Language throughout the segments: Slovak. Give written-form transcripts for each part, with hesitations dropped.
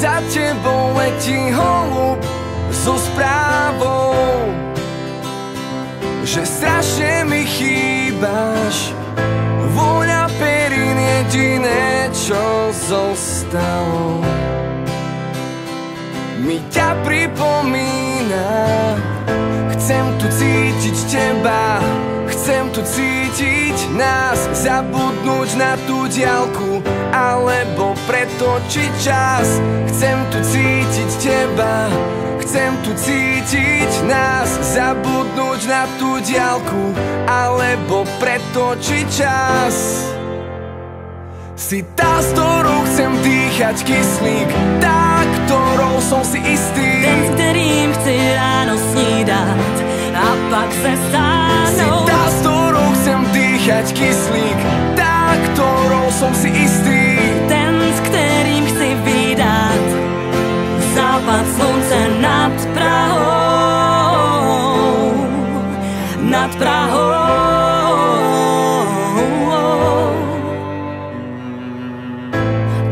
za tebou letí holub so správou, že strašne mi chýbaš. Vôňa perín jediné, čo zostalo, mi ťa pripomína. Chcem tu cítiť teba, chcem tu cítiť nás, zabudnúť na tú diaľku alebo pretočiť čas. Chcem tu cítiť teba, chcem tu cítiť nás, zabudnúť na tú diaľku alebo pretočiť čas. Si tá, s ktorou chcem dýchať kyslík, tá, ktorou som si istý, ten, s ktorým chci ráno snídať a pak se stáhnuť. Si tá, s ktorou chcem dýchať kyslík, tá, ktorou som si istý, ten, s ktorým chci vydať západ slunce nad Prahou, nad Prahou.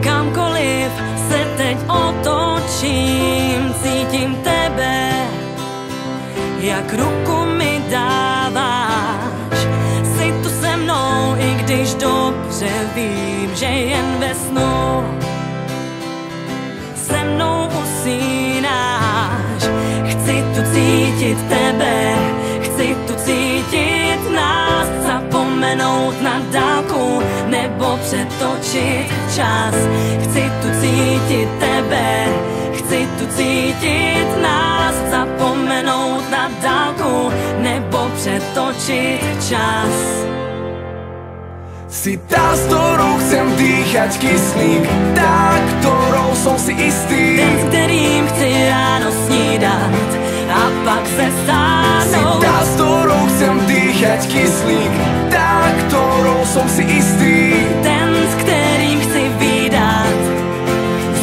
Kamkoliv se teď otočím, cítím tebe, jak ruku mi dáváš. Jsi tu se mnou, i když dobře vím, že jen ve snu se mnou usínáš. Chci tu cítit tebe, chci tu cítit nás, zapomenout na dálku nebo přetočit čas. Chci tu cítit tebe, chci tu cítit nás, zapomenout na dálku nebo přetočit čas. Si tá, s ktorou chcem dýchať kyslík, tá, ktorou som si istý, ten, s ktorým chci ráno snídať a pak se stáhnuť. Si tá, s ktorou chcem dýchať kyslík, tá, ktorou som si istý, ten, s ktorým chci vydať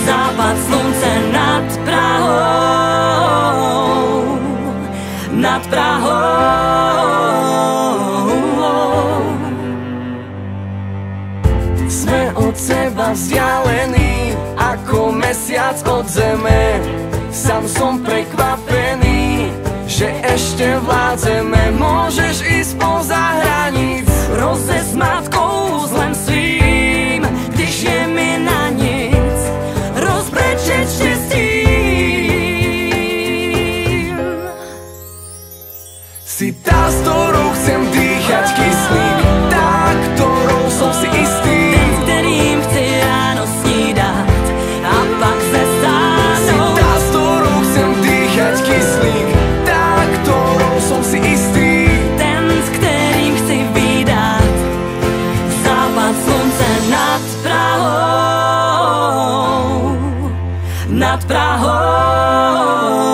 západ slunce nad Prahou, nad Prahou. Sme od seba vzdialení ako mesiac od zeme. Sám som prekvapený, že ešte vládzeme. Môžeš ísť spoza hraníc, Rozesmát kouzlem svým, když je mi na nic, rozbrečet štěstím. si tá, s ktorou chcem dýchať kyslík, tá, ktorou som si istý, ten, s ktorým chci ráno snídať a pak se stáhnuť. si tá, s ktorou chcem dýchať kyslík, tá, ktorou som si istý, ten, s ktorým chci vydať západ slunce nad Prahou, nad Prahou.